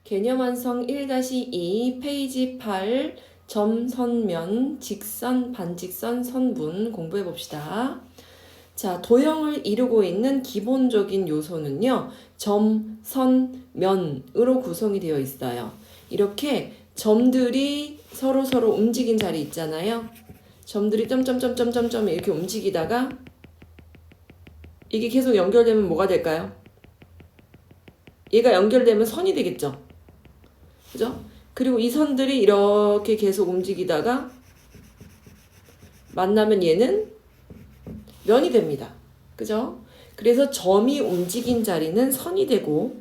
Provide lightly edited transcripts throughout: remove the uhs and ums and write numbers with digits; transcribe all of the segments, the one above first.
개념 완성 1-2 페이지 8 점선면 직선 반직선 선분 공부해 봅시다. 자, 도형을 이루고 있는 기본적인 요소는요. 점, 선, 면으로 구성이 되어 있어요. 이렇게 점들이 서로 움직인 자리 있잖아요. 점들이 점점점점점점 이렇게 움직이다가 이게 계속 연결되면 뭐가 될까요? 얘가 연결되면 선이 되겠죠. 그죠? 그리고 이 선들이 이렇게 계속 움직이다가 만나면 얘는 면이 됩니다. 그죠? 그래서 점이 움직인 자리는 선이 되고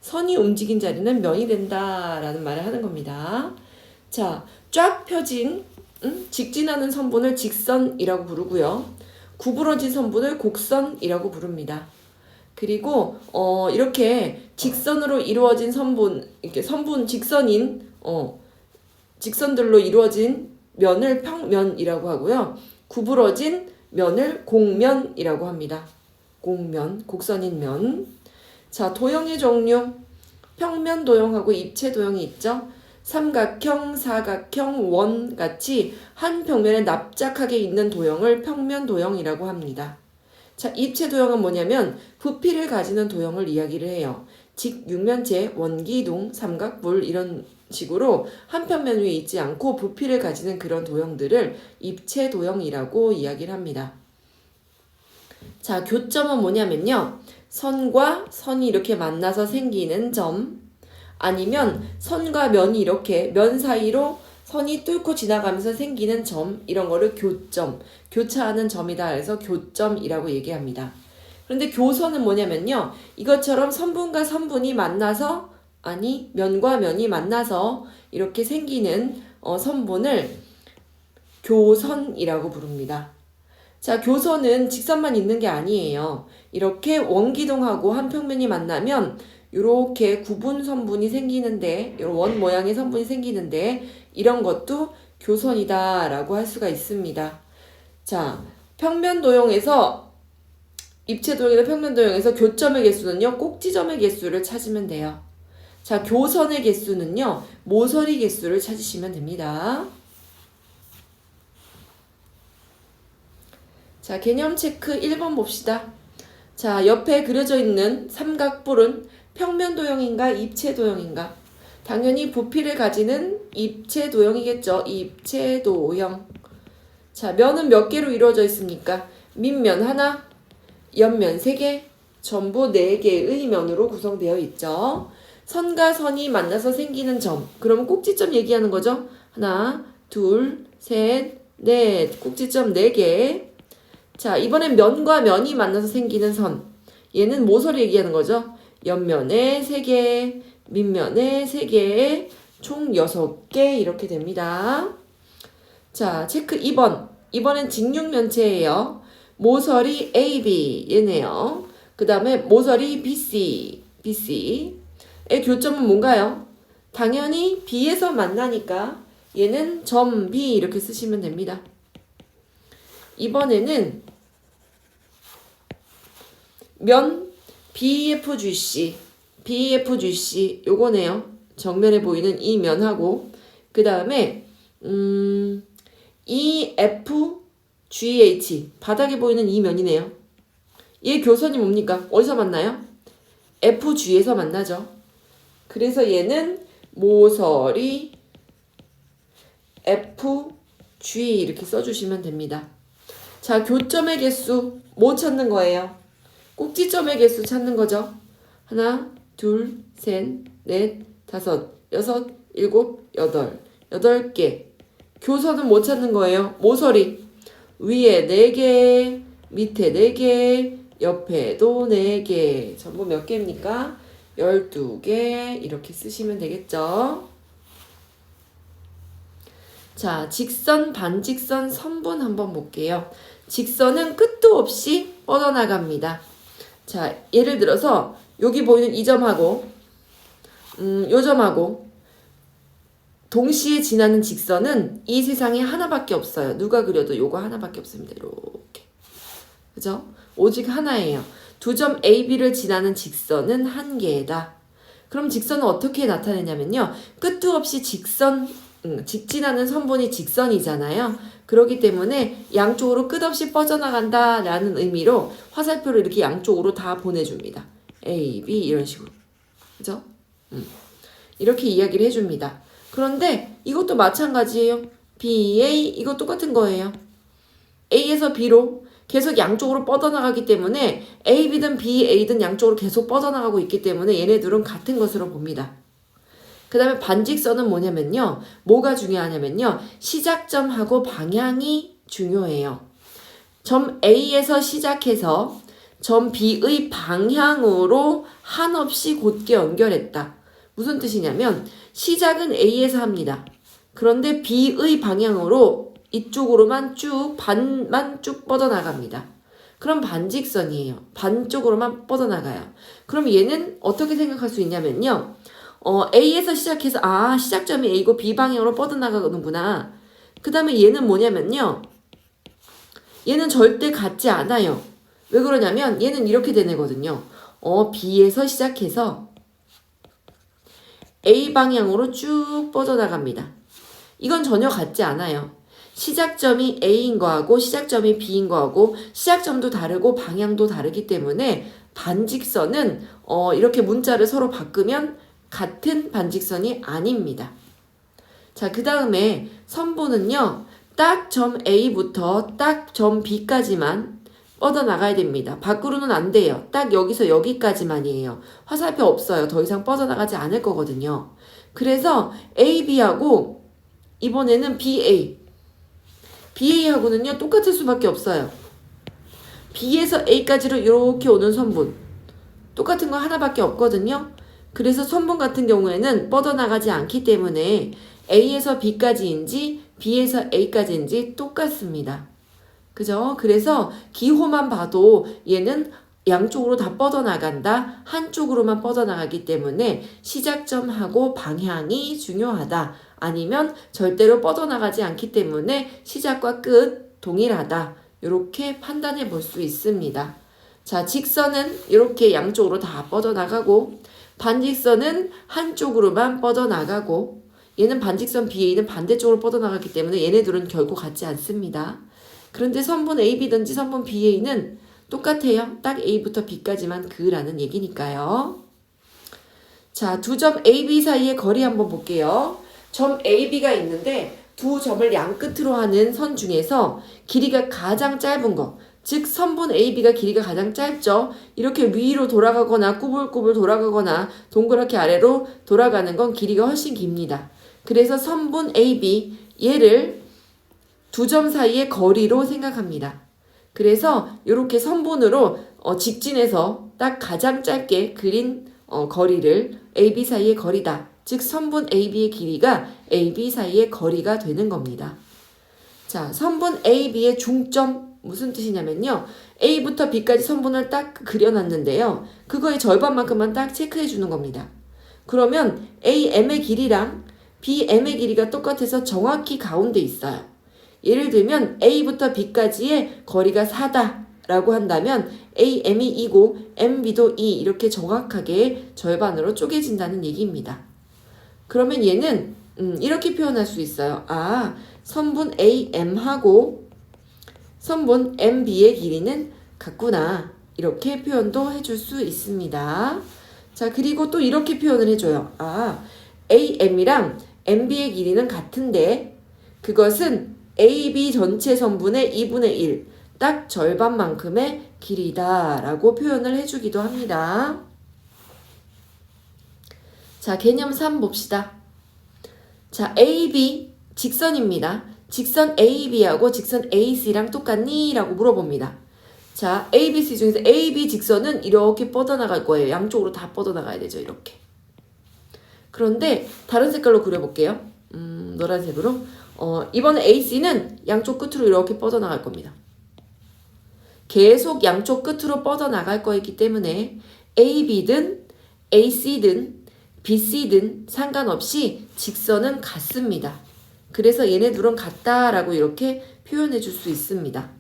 선이 움직인 자리는 면이 된다라는 말을 하는 겁니다. 자, 쫙 펴진 직진하는 선분을 직선이라고 부르고요. 구부러진 선분을 곡선이라고 부릅니다. 그리고 이렇게 직선으로 이루어진 선분, 이렇게 선분 직선인 직선들로 이루어진 면을 평면이라고 하고요. 구부러진 면을 곡면이라고 합니다. 곡면, 곡선인 면. 자, 도형의 종류. 평면 도형하고 입체 도형이 있죠. 삼각형, 사각형, 원 같이 한 평면에 납작하게 있는 도형을 평면 도형이라고 합니다. 자, 입체 도형은 뭐냐면 부피를 가지는 도형을 이야기를 해요. 직, 육면체, 원기둥, 삼각뿔 이런 식으로 한 평면 위에 있지 않고 부피를 가지는 그런 도형들을 입체 도형이라고 이야기를 합니다. 자, 교점은 뭐냐면요. 선과 선이 이렇게 만나서 생기는 점, 아니면 선과 면이 이렇게 면 사이로 선이 뚫고 지나가면서 생기는 점, 이런 거를 교점, 교차하는 점이다 해서 교점이라고 얘기합니다. 그런데 교선은 뭐냐면요. 이것처럼 선분과 선분이 만나서, 아니 면과 면이 만나서 이렇게 생기는 선분을 교선이라고 부릅니다. 자, 교선은 직선만 있는 게 아니에요. 이렇게 원기둥하고 한 평면이 만나면 이렇게 구분 선분이 생기는데, 이런 원 모양의 선분이 생기는데 이런 것도 교선이다라고 할 수가 있습니다. 자, 평면 도형에서 입체 도형이나 평면 도형에서 교점의 개수는요. 꼭지점의 개수를 찾으면 돼요. 자, 교선의 개수는요. 모서리 개수를 찾으시면 됩니다. 자, 개념 체크 1번 봅시다. 자, 옆에 그려져 있는 삼각뿔은 평면 도형인가 입체 도형인가? 당연히 부피를 가지는 입체 도형이겠죠. 입체 도형. 자, 면은 몇 개로 이루어져 있습니까? 밑면 하나, 옆면 3개, 전부 4개의 면으로 구성되어 있죠. 선과 선이 만나서 생기는 점. 그러면 꼭지점 얘기하는 거죠. 하나, 둘, 셋, 넷. 꼭지점 4개. 자, 이번엔 면과 면이 만나서 생기는 선. 얘는 모서리 얘기하는 거죠. 옆면에 3개, 밑면에 3개, 총 6개 이렇게 됩니다. 자, 체크 2번. 이번엔 직육면체예요. 모서리 AB 얘네요. 그 다음에 모서리 BC. BC의 교점은 뭔가요? 당연히 B에서 만나니까 얘는 점 B 이렇게 쓰시면 됩니다. 이번에는 면 BFGC 요거네요. 정면에 보이는 이 면하고 그 다음에 EFGH 바닥에 보이는 이 면이네요. 얘 교선이 뭡니까? 어디서 만나요? FG에서 만나죠. 그래서 얘는 모서리 FG 이렇게 써주시면 됩니다. 자, 교점의 개수 뭐 찾는 거예요? 꼭지점의 개수 찾는 거죠. 하나, 둘, 셋, 넷, 다섯, 여섯, 일곱, 여덟. 8개. 교선은 뭐 찾는 거예요? 모서리. 위에 4개, 밑에 4개, 옆에도 4개. 전부 몇 개입니까? 12개. 이렇게 쓰시면 되겠죠. 자, 직선, 반직선, 선분 한번 볼게요. 직선은 끝도 없이 뻗어나갑니다. 자, 예를 들어서 여기 보이는 이 점하고 요 점하고 동시에 지나는 직선은 이 세상에 하나밖에 없어요. 누가 그려도 요거 하나밖에 없습니다. 이렇게. 그죠? 오직 하나예요. 두 점 A, B를 지나는 직선은 한 개다. 그럼 직선은 어떻게 나타내냐면요. 끝도 없이 직진하는 선분이 직선이잖아요. 그렇기 때문에 양쪽으로 끝없이 뻗어나간다 라는 의미로 화살표를 이렇게 양쪽으로 다 보내줍니다. A, B 이런 식으로. 그죠? 이렇게 이야기를 해줍니다. 그런데 이것도 마찬가지예요. B, A 이거 똑같은 거예요. A에서 B로 계속 양쪽으로 뻗어나가기 때문에 A, B든 B, A든 양쪽으로 계속 뻗어나가고 있기 때문에 얘네들은 같은 것으로 봅니다. 그 다음에 반직선은 뭐냐면요. 뭐가 중요하냐면요. 시작점하고 방향이 중요해요. 점 A에서 시작해서 점 B의 방향으로 한없이 곧게 연결했다. 무슨 뜻이냐면 시작은 A에서 합니다. 그런데 B의 방향으로 이쪽으로만 반만 쭉 뻗어나갑니다. 그럼 반직선이에요. 반쪽으로만 뻗어나가요. 그럼 얘는 어떻게 생각할 수 있냐면요. A에서 시작해서 시작점이 A고 B 방향으로 뻗어나가는구나. 그 다음에 얘는 뭐냐면요. 얘는 절대 같지 않아요. 왜 그러냐면 얘는 이렇게 된 애거든요. B에서 시작해서 A 방향으로 쭉 뻗어나갑니다. 이건 전혀 같지 않아요. 시작점이 A인 거하고 시작점이 B인 거하고 시작점도 다르고 방향도 다르기 때문에 반직선은 이렇게 문자를 서로 바꾸면 같은 반직선이 아닙니다. 자, 그 다음에 선분은요. 딱 점 A부터 딱 점 B까지만 뻗어나가야 됩니다. 밖으로는 안 돼요. 딱 여기서 여기까지만이에요. 화살표 없어요. 더 이상 뻗어나가지 않을 거거든요. 그래서 AB하고 이번에는 BA. BA하고는요. 똑같을 수밖에 없어요. B에서 A까지로 이렇게 오는 선분. 똑같은 거 하나밖에 없거든요. 그래서 선분 같은 경우에는 뻗어나가지 않기 때문에 A에서 B까지인지 B에서 A까지인지 똑같습니다. 그죠? 그래서 기호만 봐도 얘는 양쪽으로 다 뻗어나간다. 한쪽으로만 뻗어나가기 때문에 시작점하고 방향이 중요하다. 아니면 절대로 뻗어나가지 않기 때문에 시작과 끝 동일하다. 이렇게 판단해 볼 수 있습니다. 자, 직선은 이렇게 양쪽으로 다 뻗어나가고 반직선은 한쪽으로만 뻗어나가고 얘는 반직선 BA는 반대쪽으로 뻗어나가기 때문에 얘네들은 결코 같지 않습니다. 그런데 선분 AB든지 선분 BA는 똑같아요. 딱 A부터 B까지만 그라는 얘기니까요. 자, 두 점 AB 사이의 거리 한번 볼게요. 점 AB가 있는데 두 점을 양 끝으로 하는 선 중에서 길이가 가장 짧은 거, 즉 선분 AB가 길이가 가장 짧죠. 이렇게 위로 돌아가거나 꾸불꾸불 돌아가거나 동그랗게 아래로 돌아가는 건 길이가 훨씬 깁니다. 그래서 선분 AB, 얘를 두 점 사이의 거리로 생각합니다. 그래서 이렇게 선분으로 직진해서 딱 가장 짧게 그린 거리를 AB 사이의 거리다. 즉 선분 AB의 길이가 AB 사이의 거리가 되는 겁니다. 자, 선분 AB의 중점 무슨 뜻이냐면요. A부터 B까지 선분을 딱 그려놨는데요. 그거의 절반만큼만 딱 체크해 주는 겁니다. 그러면 AM의 길이랑 BM의 길이가 똑같아서 정확히 가운데 있어요. 예를 들면 A부터 B까지의 거리가 4다라고 한다면 AM이 2고 MB도 2 이렇게 정확하게 절반으로 쪼개진다는 얘기입니다. 그러면 얘는 이렇게 표현할 수 있어요. 선분 AM하고 선분 MB의 길이는 같구나. 이렇게 표현도 해줄 수 있습니다. 자, 그리고 또 이렇게 표현을 해줘요. AM이랑 MB의 길이는 같은데 그것은 AB 전체 선분의 2분의 1, 딱 절반만큼의 길이다 라고 표현을 해주기도 합니다. 자, 개념 3 봅시다. 자, AB 직선입니다. 직선 AB하고 직선 AC랑 똑같니? 라고 물어봅니다. 자, ABC 중에서 AB 직선은 이렇게 뻗어나갈 거예요. 양쪽으로 다 뻗어나가야 되죠. 이렇게. 그런데 다른 색깔로 그려볼게요. 노란색으로. 이번에 AC는 양쪽 끝으로 이렇게 뻗어나갈 겁니다. 계속 양쪽 끝으로 뻗어나갈 거이기 때문에 AB든 AC든 BC든 상관없이 직선은 같습니다. 그래서 얘네들은 같다라고 이렇게 표현해 줄 수 있습니다.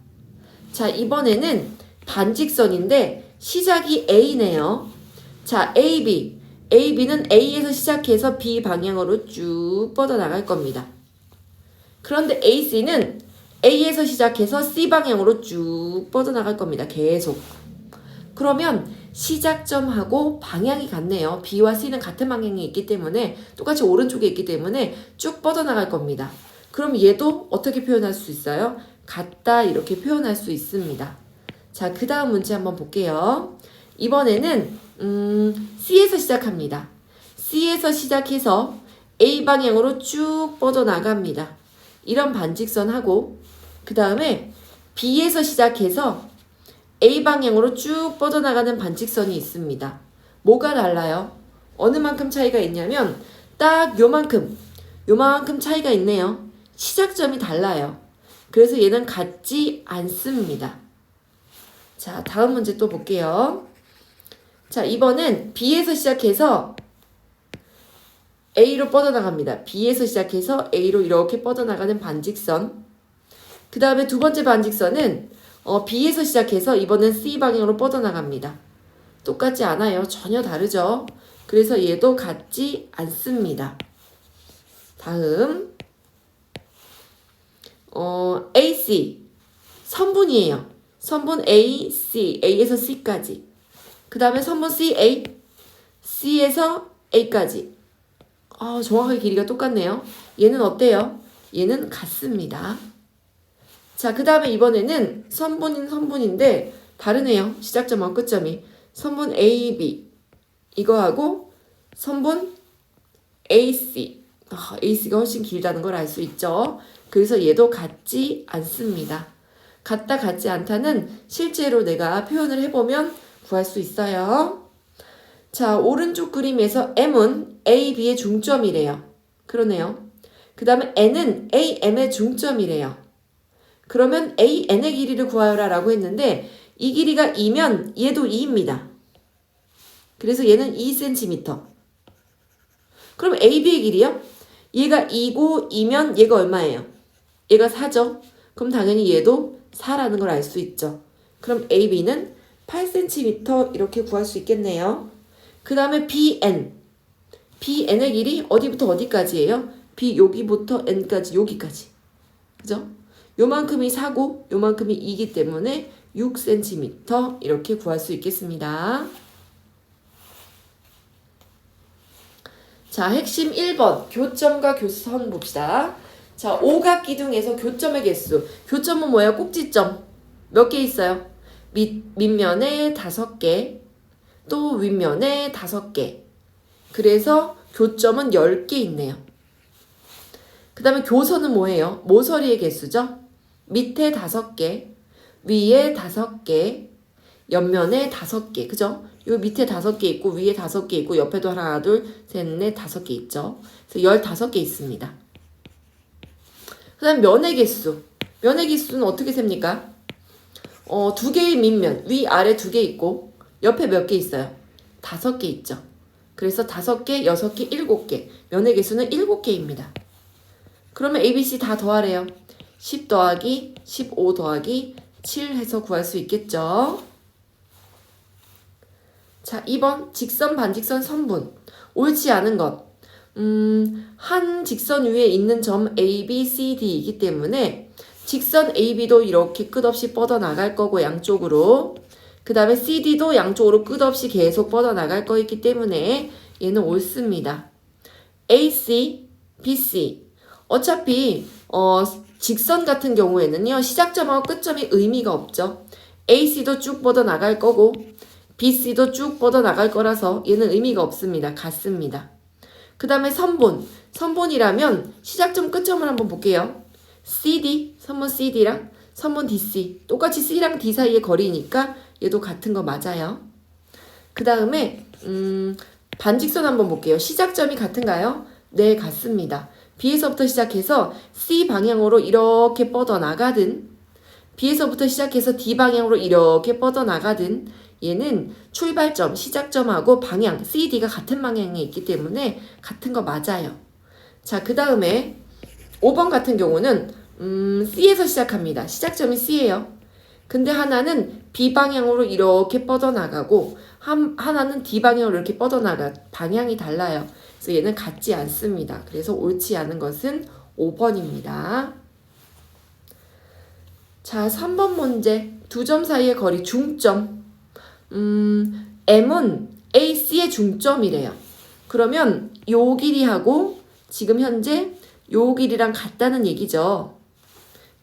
자, 이번에는 반직선인데 시작이 A네요. 자, AB. AB는 A에서 시작해서 B 방향으로 쭉 뻗어나갈 겁니다. 그런데 AC는 A에서 시작해서 C 방향으로 쭉 뻗어나갈 겁니다. 계속. 그러면 시작점하고 방향이 같네요. B와 C는 같은 방향에 있기 때문에 똑같이 오른쪽에 있기 때문에 쭉 뻗어나갈 겁니다. 그럼 얘도 어떻게 표현할 수 있어요? 같다 이렇게 표현할 수 있습니다. 자, 그 다음 문제 한번 볼게요. 이번에는 C에서 시작합니다. C에서 시작해서 A 방향으로 쭉 뻗어나갑니다. 이런 반직선하고 그 다음에 B에서 시작해서 A 방향으로 쭉 뻗어나가는 반직선이 있습니다. 뭐가 달라요? 어느 만큼 차이가 있냐면 딱 요만큼 차이가 있네요. 시작점이 달라요. 그래서 얘는 같지 않습니다. 자, 다음 문제 또 볼게요. 자, 이번엔 B에서 시작해서 A로 뻗어나갑니다. B에서 시작해서 A로 이렇게 뻗어나가는 반직선. 그 다음에 두 번째 반직선은 B에서 시작해서 이번엔 C 방향으로 뻗어나갑니다. 똑같지 않아요. 전혀 다르죠. 그래서 얘도 같지 않습니다. 다음 AC 선분이에요. 선분 A, C, A에서 C까지. 그 다음에 선분 C, A, C에서 A까지. 정확하게 길이가 똑같네요. 얘는 어때요? 얘는 같습니다. 자, 그 다음에 이번에는 선분인데 다르네요. 시작점하고 끝점이. 선분 AB 이거하고 선분 AC. AC가 훨씬 길다는 걸 알 수 있죠. 그래서 얘도 같지 않습니다. 같다 같지 않다는 실제로 내가 표현을 해보면 구할 수 있어요. 자, 오른쪽 그림에서 M은 A, B의 중점이래요. 그러네요. 그 다음에 N은 A, M의 중점이래요. 그러면 A, N의 길이를 구하여라 라고 했는데 이 길이가 2면 얘도 2입니다. 그래서 얘는 2cm. 그럼 A, B의 길이요? 얘가 2고 2면 얘가 얼마예요? 얘가 4죠? 그럼 당연히 얘도 4라는 걸 알 수 있죠. 그럼 A, B는 8cm 이렇게 구할 수 있겠네요. 그 다음에 BN. BN의 길이 어디부터 어디까지예요? B 여기부터 N까지 여기까지. 그죠? 요만큼이 4고 요만큼이 2이기 때문에 6cm 이렇게 구할 수 있겠습니다. 자, 핵심 1번 교점과 교선 봅시다. 자, 오각기둥에서 교점의 개수. 교점은 뭐예요? 꼭지점. 몇 개 있어요? 밑면에 5개, 또 윗면에 5개. 그래서 교점은 10개 있네요. 그 다음에 교선은 뭐예요? 모서리의 개수죠? 밑에 5개, 위에 5개, 옆면에 5개. 그죠? 요 밑에 5개 있고 위에 5개 있고 옆에도 하나, 둘, 셋, 넷, 5개 있죠. 그래서 15개 있습니다. 그 다음 면의 개수. 면의 개수는 어떻게 셉니까? 2개의 밑면, 위, 아래 2개 있고 옆에 몇 개 있어요? 5개 있죠. 그래서 5개, 6개, 7개. 면의 개수는 7개입니다. 그러면 A, B, C 다 더하래요. 10 더하기 15 더하기 7 해서 구할 수 있겠죠. 자, 2번 직선, 반직선, 선분. 옳지 않은 것. 한 직선 위에 있는 점 A, B, C, D이기 때문에 직선 AB도 이렇게 끝없이 뻗어나갈 거고 양쪽으로. 그 다음에 CD도 양쪽으로 끝없이 계속 뻗어나갈 거이기 때문에 얘는 옳습니다. AC, BC. 어차피 직선 같은 경우에는요. 시작점하고 끝점이 의미가 없죠. AC도 쭉 뻗어나갈 거고 BC도 쭉 뻗어나갈 거라서 얘는 의미가 없습니다. 같습니다. 그 다음에 선분. 선분이라면 시작점 끝점을 한번 볼게요. CD, 선분 CD랑 선분 DC. 똑같이 C랑 D 사이의 거리니까 얘도 같은 거 맞아요. 그 다음에 반직선 한번 볼게요. 시작점이 같은가요? 네, 같습니다. B에서부터 시작해서 C 방향으로 이렇게 뻗어나가든 B에서부터 시작해서 D 방향으로 이렇게 뻗어나가든 얘는 출발점, 시작점하고 방향, CD가 같은 방향에 있기 때문에 같은 거 맞아요. 자, 그 다음에 5번 같은 경우는 C에서 시작합니다. 시작점이 C예요. 근데 하나는 B 방향으로 이렇게 뻗어나가고 하나는 D 방향으로 이렇게 뻗어나가. 방향이 달라요. 그래서 얘는 같지 않습니다. 그래서 옳지 않은 것은 5번입니다. 자, 3번 문제. 두 점 사이의 거리 중점. M은 AC의 중점이래요. 그러면 요 길이하고 지금 현재 요 길이랑 같다는 얘기죠.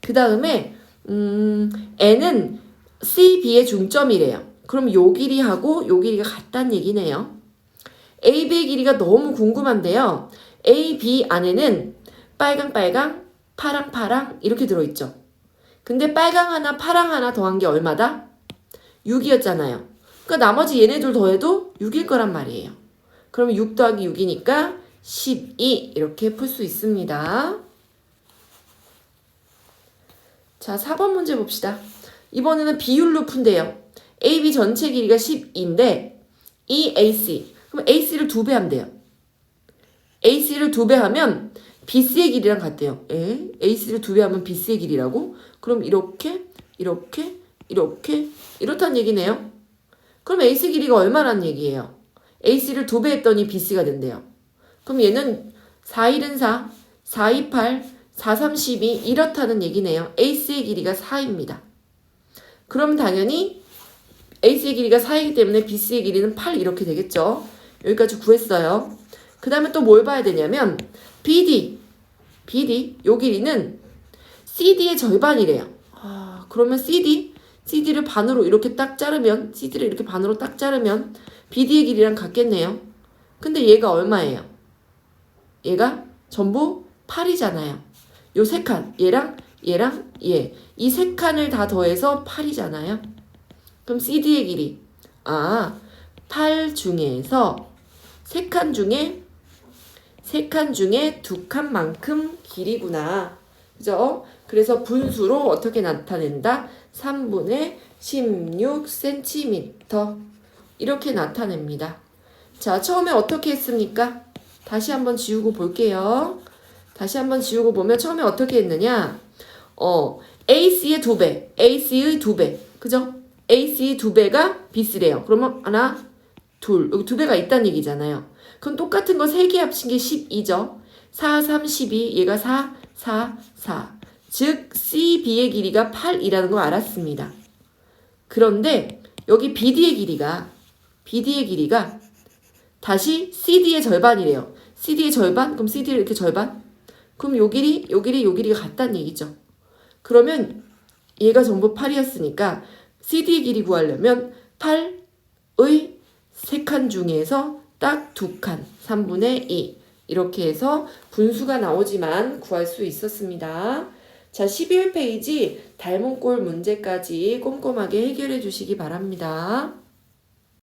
그 다음에 N은 CB의 중점이래요. 그럼 요 길이하고 요 길이가 같다는 얘기네요. AB의 길이가 너무 궁금한데요. AB 안에는 빨강, 파랑 이렇게 들어있죠. 근데 빨강 하나, 파랑 하나 더한 게 얼마다? 6이었잖아요. 그러니까 나머지 얘네들 더해도 6일 거란 말이에요. 그럼 6 더하기 6이니까 12 이렇게 풀 수 있습니다. 자, 4번 문제 봅시다. 이번에는 비율로 푼대요. AB 전체 길이가 12인데 이 AC, 그럼 AC를 2배 하면 돼요. AC를 2배 하면 BC의 길이랑 같대요. AC를 2배 하면 BC의 길이라고? 그럼 이렇게 이렇다는 얘기네요. 그럼 AC 길이가 얼마라는 얘기예요? AC를 2배 했더니 BC가 된대요. 그럼 얘는 4일은 4, 4, 2, 8, 4, 3, 12 이렇다는 얘기네요. AC의 길이가 4입니다. 그럼 당연히 AC의 길이가 4이기 때문에 BC의 길이는 8 이렇게 되겠죠. 여기까지 구했어요. 그 다음에 또 뭘 봐야 되냐면 BD 요 길이는 CD의 절반이래요. 그러면 CD를 반으로 이렇게 딱 자르면 CD를 이렇게 반으로 딱 자르면 BD의 길이랑 같겠네요. 근데 얘가 얼마예요? 얘가 전부 8이잖아요. 요 세 칸 얘랑 얘 이 세 칸을 다 더해서 8이잖아요. 그럼 CD의 길이 8 중에서 세 칸 중에 2칸만큼 길이구나. 그죠? 그래서 분수로 어떻게 나타낸다? 3분의 16cm 이렇게 나타냅니다. 자, 처음에 어떻게 했습니까? 다시 한번 지우고 볼게요. 다시 한번 지우고 보면 처음에 어떻게 했느냐? AC의 2배, AC의 2배, 그죠? AC 2배가 BC래요. 그러면 하나, 둘, 여기 2배가 있다는 얘기잖아요. 그럼 똑같은 거 3개 합친 게 12죠. 4, 3, 12, 얘가 4, 4, 4. 즉 CB의 길이가 8이라는 걸 알았습니다. 그런데 여기 BD의 길이가 다시 CD의 절반이래요. CD의 절반? 그럼 CD를 이렇게 절반? 그럼 요 길이가 같다는 얘기죠. 그러면 얘가 전부 8이었으니까 CD의 길이 구하려면 8의 3칸 중에서 딱 2칸, 3분의 2 이렇게 해서 분수가 나오지만 구할 수 있었습니다. 자, 11페이지 닮은 꼴 문제까지 꼼꼼하게 해결해 주시기 바랍니다.